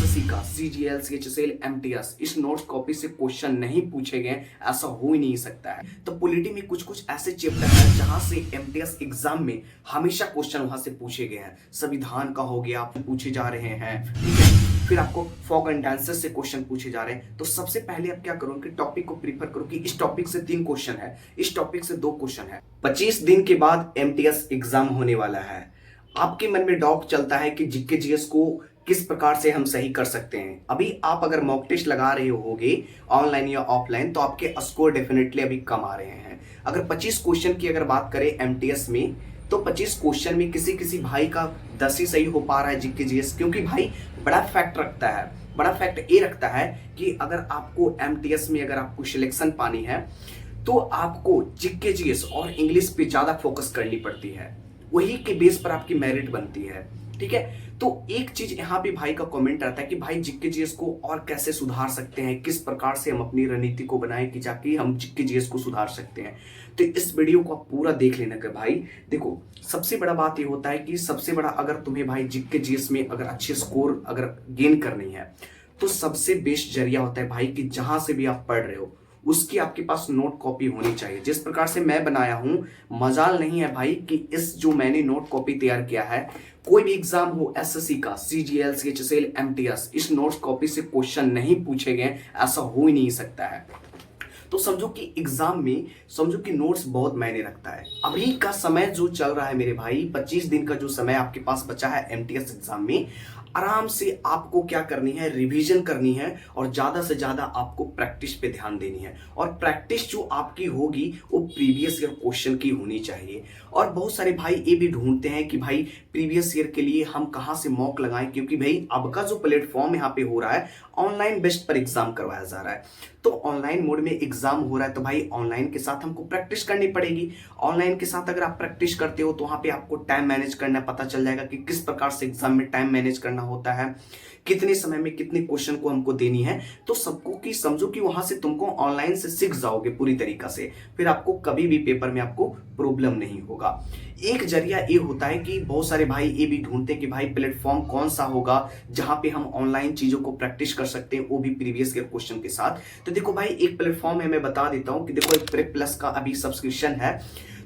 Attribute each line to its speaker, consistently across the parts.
Speaker 1: SSC का CGL CHSL MTS इस notes copy से क्वेश्चन नहीं पूछे गए, ऐसा हो ही नहीं सकता है। तो पॉलिटी में कुछ कुछ ऐसे चैप्टर हैं जहां से एमटीएस एग्जाम में हमेशा क्वेश्चन वहां से पूछे गए हैं। संविधान का हो गया, पूछे जा रहे हैं, ठीक है। फिर आपको फोक एंड डांसर से क्वेश्चन पूछे जा रहे हैं। तो सबसे पहले आप क्या करो कि टॉपिक को प्रीफर करो कि इस टॉपिक से 3 क्वेश्चन है, इस टॉपिक से 2 क्वेश्चन है। 25 दिन के बाद एमटीएस एग्जाम होने वाला है। आपके मन में डाउट चलता है कि जीके जीएस को किस प्रकार से हम सही कर सकते हैं। अभी आप अगर मॉक टेस्ट लगा रहे होगे ऑनलाइन या ऑफलाइन, तो आपके स्कोर डेफिनेटली अभी कम आ रहे हैं। अगर 25 क्वेश्चन की अगर बात करें एमटीएस में, तो 25 क्वेश्चन में किसी किसी भाई का 10 ही सही हो पा रहा है जीके जीएस, क्योंकि भाई बड़ा फैक्ट रखता है, बड़ा फैक्ट ये रखता है कि अगर आपको एमटीएस में अगर आपको सिलेक्शन पानी है तो आपको जीके जीएस और इंग्लिश पे ज्यादा फोकस करनी पड़ती है, वही के बेस पर आपकी मेरिट बनती है, ठीक है। तो एक चीज यहाँ पे भाई का कमेंट आता है कि भाई जीके जीएस को और कैसे सुधार सकते हैं, किस प्रकार से हम अपनी रणनीति को बनाएं कि जाके हम जीके जीएस को सुधार सकते हैं। तो इस वीडियो को आप पूरा देख लेना कि भाई देखो, सबसे बड़ा बात ये होता है कि सबसे बड़ा अगर तुम्हें भाई जीके जीएस में अगर अच्छे स्कोर अगर गेन करनी है, तो सबसे बेस्ट जरिया होता है भाई कि जहां से भी आप पढ़ रहे हो उसकी आपके पास नोट कॉपी होनी चाहिए। जिस प्रकार से मैं बनाया हूं, मजाल नहीं है भाई कि इस जो मैंने नोट कॉपी तैयार किया है, कोई भी एग्जाम हो एसएससी का सीजीएल सीएचएसएल एमटीएस इस नोट्स कॉपी से क्वेश्चन नहीं पूछे गए, ऐसा हो ही नहीं सकता है। तो समझो कि एग्जाम में समझो कि नोट्स बहुत मायने रखता है। अभी का समय जो चल रहा है मेरे भाई, 25 दिन का जो समय आपके पास बचा है एमटीएस एग्जाम में, आराम से आपको क्या करनी है, रिवीजन करनी है और ज्यादा से ज्यादा आपको प्रैक्टिस पे ध्यान देनी है। और प्रैक्टिस जो आपकी होगी वो प्रीवियस ईयर क्वेश्चन की होनी चाहिए। और बहुत सारे भाई ये भी ढूंढते हैं कि भाई प्रीवियस ईयर के लिए हम कहां से मॉक लगाएं, क्योंकि भाई अब का जो प्लेटफॉर्म यहाँ पे हो रहा है ऑनलाइन बेस्ड पर एग्जाम करवाया जा रहा है। तो ऑनलाइन मोड में एग्जाम हो रहा है, तो भाई ऑनलाइन के साथ हमको प्रैक्टिस करनी पड़ेगी। ऑनलाइन के साथ अगर आप प्रैक्टिस करते हो तो वहां पे आपको टाइम मैनेज करना पता चल जाएगा कि किस प्रकार से एग्जाम में टाइम मैनेज करना होता है, कितने समय में कितने क्वेश्चन को हमको देनी है। तो सबको की समझो कि वहां से तुमको ऑनलाइन से सीख जाओगे पूरी तरीका से, फिर आपको कभी भी पेपर में आपको प्रॉब्लम नहीं होगा। एक जरिया ये होता है कि बहुत सारे भाई ये भी ढूंढते हैं कि भाई प्लेटफॉर्म कौन सा होगा जहां पे हम ऑनलाइन चीजों को प्रैक्टिस कर सकते हैं, वो भी प्रीवियस ईयर क्वेश्चन के साथ। तो देखो भाई, एक प्लेटफॉर्म है, मैं बता देता हूं कि देखो एक प्रेप प्लस का अभी सब्सक्रिप्शन है,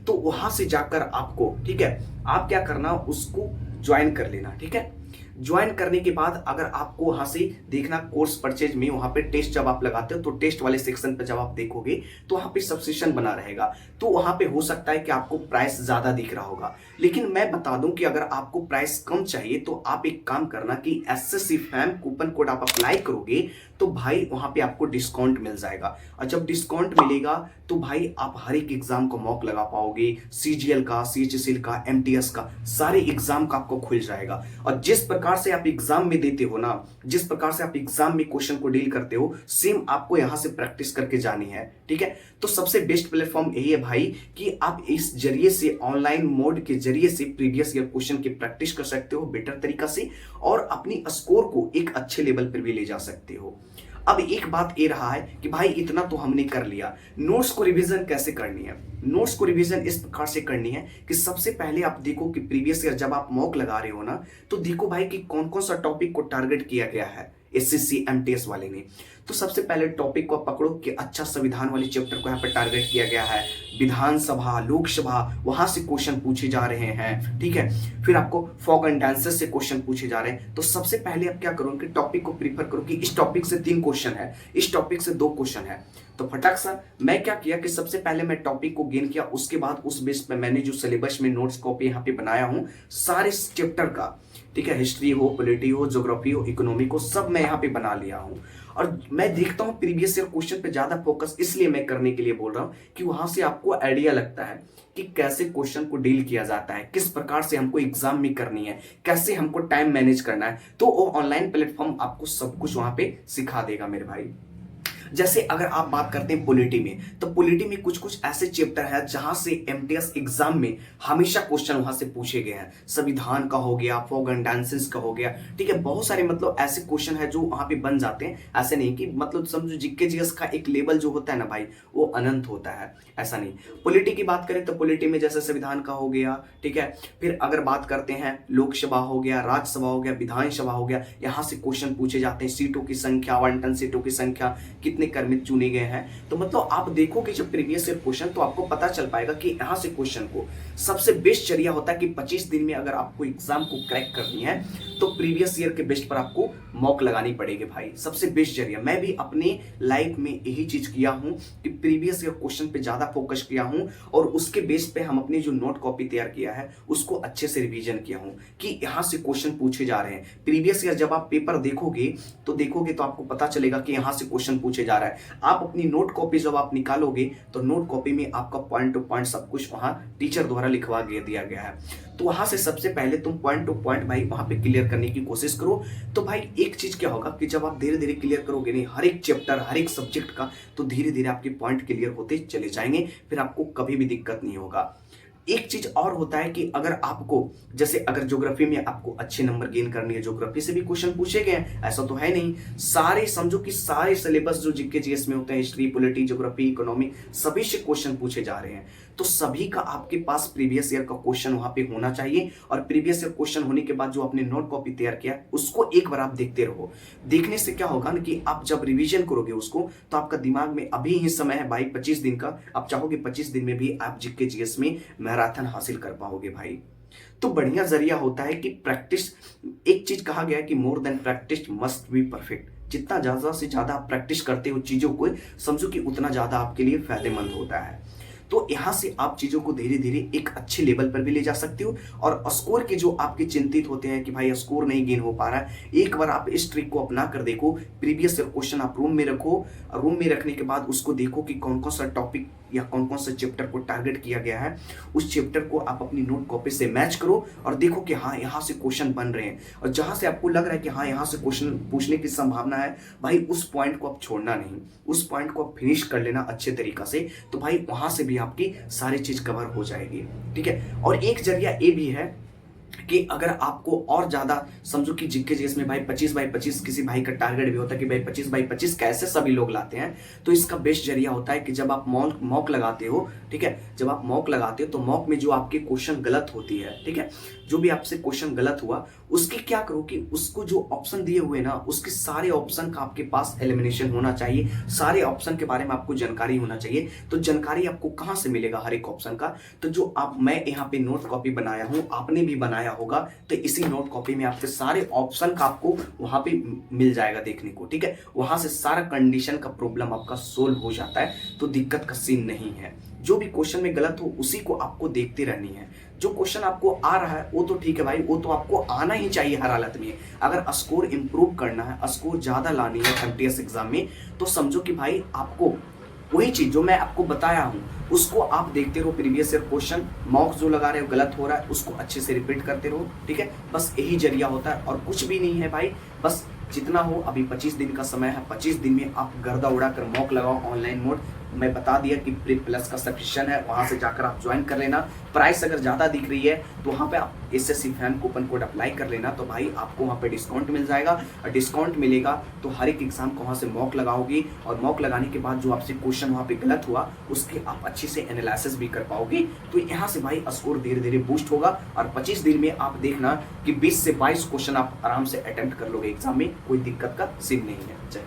Speaker 1: तो वहां से जाकर आपको, ठीक है, आप क्या करना, उसको ज्वाइन कर लेना, ठीक है। ज्वाइन करने के बाद अगर आपको वहां से देखना कोर्स परचेज में, वहां पे टेस्ट जब आप लगाते हो तो टेस्ट वाले सेक्शन पे जब आप देखोगे तो वहां पे सब्सक्रिप्शन बना रहेगा। तो वहां पे हो सकता है कि आपको प्राइस ज्यादा दिख रहा होगा, लेकिन मैं बता दूं कि अगर आपको प्राइस कम चाहिए तो आप एक काम करना कि एसएससी फैम कूपन कोड आप अप्लाई करोगे तो भाई वहां पे आपको डिस्काउंट मिल जाएगा। और जब डिस्काउंट मिलेगा तो भाई आप हर एक एग्जाम को मॉक लगा पाओगे, सीजीएल का, सीएचएसएल का, एमटीएस का, सारे एग्जाम का आपको खुल जाएगा। और जिस प्रकार से आप एग्जाम में देते हो ना, जिस प्रकार से आप एग्जाम में क्वेश्चन को डील करते हो, सेम आपको यहां से प्रैक्टिस करके जानी है, ठीक है। तो सबसे बेस्ट प्लेटफॉर्म यही है भाई कि आप इस जरिए से, ऑनलाइन मोड के जरिए से प्रीवियस ईयर क्वेश्चन की प्रैक्टिस कर सकते हो बेटर तरीका से और अपनी स्कोर को एक अच्छे लेवल पर भी ले जा सकते हो। अब एक बात ये रहा है कि भाई इतना तो हमने कर लिया, नोट्स को रिवीजन कैसे करनी है। नोट्स को रिवीजन इस प्रकार से करनी है कि सबसे पहले आप देखो कि प्रीवियस ईयर जब आप मॉक लगा रहे हो ना, तो देखो भाई कि कौन कौन सा टॉपिक को टारगेट किया गया है एसएससी एमटीएस वाले ने। तो सबसे पहले टॉपिक को पकड़ो कि अच्छा, संविधान वाले चैप्टर को यहाँ पर टारगेट किया गया है, विधानसभा, लोकसभा, वहां से क्वेश्चन पूछे जा रहे हैं, ठीक है। फिर आपको फोक एंड डांसर से क्वेश्चन पूछे जा रहे हैं। तो सबसे पहले आप क्या करो कि टॉपिक को प्रीफर करो कि इस टॉपिक से 3 क्वेश्चन है, इस टॉपिक से 2 क्वेश्चन है। तो फटाक सा मैं क्या किया कि सबसे पहले मैं टॉपिक को गेन किया, उसके बाद उस बेस पे मैंने जो सिलेबस में नोट्स कॉपी यहाँ पे बनाया हूँ सारे चैप्टर का, ठीक है, हिस्ट्री हो, पॉलिटी हो, ज्योग्राफी हो, इकोनॉमी को, सब मैं यहाँ पे बना लिया हूँ। और मैं देखता हूँ प्रीवियस ईयर क्वेश्चन पे ज्यादा फोकस इसलिए मैं करने के लिए बोल रहा हूँ कि वहां से आपको आइडिया लगता है कि कैसे क्वेश्चन को डील किया जाता है, किस प्रकार से हमको एग्जाम में करनी है, कैसे हमको टाइम मैनेज करना है। तो वो ऑनलाइन प्लेटफॉर्म आपको सब कुछ वहां पे सिखा देगा मेरे भाई। जैसे अगर आप बात करते हैं पॉलिटी में, तो पॉलिटी में कुछ कुछ ऐसे चैप्टर है जहां से एमटीएस एग्जाम में हमेशा क्वेश्चन वहां से पूछे गए हैं। संविधान का हो गया, फोक एंड डांसेस का हो गया, ठीक है, बहुत सारे मतलब ऐसे क्वेश्चन है जो वहां पे बन जाते हैं। ऐसे नहीं कि मतलब समझो जीके जीएस का एक लेवल जो होता है ना भाई, वो अनंत होता है, ऐसा नहीं। पॉलिटी की बात करें तो पॉलिटी में जैसे संविधान का हो गया, ठीक है, फिर अगर बात करते हैं लोकसभा हो गया, राज्यसभा हो गया, विधानसभा हो गया, यहाँ से क्वेश्चन पूछे जाते हैं। सीटों की संख्या, आवंटन सीटों की संख्या, कितने कर्मित चुने गए हैं। तो मतलब आप देखोगे जब प्रीवियस ईयर क्वेश्चन, तो आपको पता चल पाएगा कि यहाँ से क्वेश्चन को सबसे बेस्ट जरिया होता है कि 25 दिन में अगर आपको एग्जाम को क्रैक करनी है तो प्रीवियस ईयर के बेस्ट पर आपको मॉक लगानी पड़ेगी भाई, सबसे बेस्ट जरिया। मैं भी अपने लाइफ में यही चीज किया हूं कि प्रीवियस ईयर क्वेश्चन पे ज्यादा फोकस किया हूं और उसके बेस पे हम अपनी जो नोट कॉपी तैयार किया है उसको अच्छे से रिवीजन किया हूं कि यहां से क्वेश्चन पूछे जा रहे हैं। प्रीवियस ईयर जब आप पेपर देखोगे तो आपको पता चलेगा कि यहां से क्वेश्चन पूछे जा रहा है। आप अपनी नोट कॉपी जब आप निकालोगे तो नोट कॉपी में आपका पॉइंट टू पॉइंट सब कुछ वहां टीचर द्वारा लिखवा दिया गया है। तो वहां से सबसे पहले तुम पॉइंट टू पॉइंट भाई वहां पे क्लियर करने की कोशिश करो। तो भाई एक चीज क्या होगा कि जब आप धीरे धीरे क्लियर करोगे नहीं हर एक चैप्टर, हर एक सब्जेक्ट का, तो धीरे धीरे आपके पॉइंट क्लियर होते चले जाएंगे, फिर आपको कभी भी दिक्कत नहीं होगा। एक चीज और होता है कि अगर आपको जैसे अगर ज्योग्राफी में आपको अच्छे नंबर गेन करनी है, ज्योग्राफी से भी क्वेश्चन पूछे गए, ऐसा तो है नहीं। सारे समझो कि सारे सिलेबस जो जीके जीएस में होते हैं, हिस्ट्री, पॉलिटी, ज्योग्राफी, इकोनॉमी, सभी से क्वेश्चन पूछे जा रहे हैं। तो सभी का आपके पास प्रीवियस ईयर का क्वेश्चन वहां पे होना चाहिए और प्रीवियस ईयर क्वेश्चन होने के बाद जो आपने नोट कॉपी तैयार किया उसको एक बार आप देखते रहो। देखने से क्या होगा ना कि आप जब रिवीजन करोगे उसको तो आपका दिमाग में अभी ही समय है भाई 25 दिन का, आप चाहोगे 25 दिन में भी आप जीके जीएस में मैराथन हासिल कर पाओगे भाई। तो बढ़िया जरिया होता है कि प्रैक्टिस, एक चीज कहा गया है कि more than practice must be perfect. जितना ज्यादा से ज्यादा आप प्रैक्टिस करते हो चीजों को, समझो कि उतना ज्यादा आपके लिए फायदेमंद होता है। तो यहां से आप चीजों को धीरे धीरे एक अच्छे लेवल पर भी ले जा सकते हो। और स्कोर के जो आपके चिंतित होते हैं कि भाई स्कोर नहीं गेन हो पा रहा है, एक बार आप इस ट्रिक को अपना कर देखो। प्रीवियस क्वेश्चन आप रूम में रखो, रूम में रखने के बाद उसको देखो कि कौन कौन सा टॉपिक या कौन कौन सा चैप्टर को टारगेट किया गया है। उस चैप्टर को आप अपनी नोट कॉपी से मैच करो और देखो कि हाँ यहाँ से क्वेश्चन बन रहे हैं, और जहां से आपको लग रहा है कि हाँ यहाँ से क्वेश्चन पूछने की संभावना है भाई, उस पॉइंट को आप छोड़ना नहीं, उस पॉइंट को आप फिनिश कर लेना अच्छे तरीका से। तो भाई वहां से भी आपकी सारी चीज कवर हो जाएगी, ठीक है। और एक जरिया ये भी है कि अगर आपको और ज्यादा समझो कि जीके जीएस में भाई 25/25 किसी भाई का टारगेट भी होता है कि भाई 25/25 कैसे सभी लोग लाते हैं, तो इसका बेस्ट जरिया होता है कि जब आप मॉक लगाते हो, ठीक है, जब आप मॉक लगाते हो तो मॉक में जो आपके क्वेश्चन गलत होती है, ठीक है, जो भी आपसे क्वेश्चन गलत हुआ उसकी क्या करो कि उसको जो ऑप्शन दिए हुए ना उसके सारे ऑप्शन का आपके पास एलिमिनेशन होना चाहिए, सारे ऑप्शन के बारे में आपको जानकारी होना चाहिए। तो जानकारी आपको कहां से मिलेगा हर एक ऑप्शन का, तो जो आप मैं यहाँ पे नोट कॉपी बनाया हूं, आपने भी बनाया होगा, तो इसी नोट कॉपी में आपके सारे ऑप्शन का आपको वहां पे मिल जाएगा देखने को, ठीक है। वहां से सारा कंडीशन का प्रॉब्लम आपका सोल्व हो जाता है, तो दिक्कत का सीन नहीं है। जो भी क्वेश्चन में गलत हो उसी को आपको देखते रहनी है। जो क्वेश्चन आपको आ रहा है वो तो ठीक है भाई, वो तो आपको आना ही चाहिए हर हालत में। अगर स्कोर इंप्रूव करना है, स्कोर ज्यादा लानी है एमटीएस एग्जाम में, तो समझो कि भाई आपको वही चीज जो मैं आपको बताया हूं उसको आप देखते रहो। प्रीवियस ईयर क्वेश्चन मॉक जो लगा रहे हो गलत हो रहा है उसको अच्छे से रिपीट करते रहो, ठीक है। बस यही जरिया होता है और कुछ भी नहीं है भाई। बस जितना हो, अभी 25 दिन का समय है, 25 दिन में आप गर्दा उड़ाकर मॉक लगाओ ऑनलाइन मोड। मैं बता दिया कि प्रीप प्लस का सब्सक्रिप्शन है, वहां से जाकर आप ज्वाइन कर लेना। प्राइस अगर ज्यादा दिख रही है तो वहां पे आप SSC fan coupon code apply कर लेना, तो भाई आपको वहां पे डिस्काउंट मिल जाएगा। और डिस्काउंट मिलेगा तो हर एक एग्जाम को वहां से मॉक लगाओगी, और मॉक लगाने के बाद जो आपसे क्वेश्चन वहां पे गलत हुआ उसके आप अच्छे से एनालिसिस भी कर पाओगे। तो यहाँ से भाई स्कोर धीरे धीरे बूस्ट होगा और 25 दिन में आप देखना कि 20 से 22 क्वेश्चन आप आराम से अटेम्प्ट कर लोगे एग्जाम में, कोई दिक्कत का सीन नहीं है।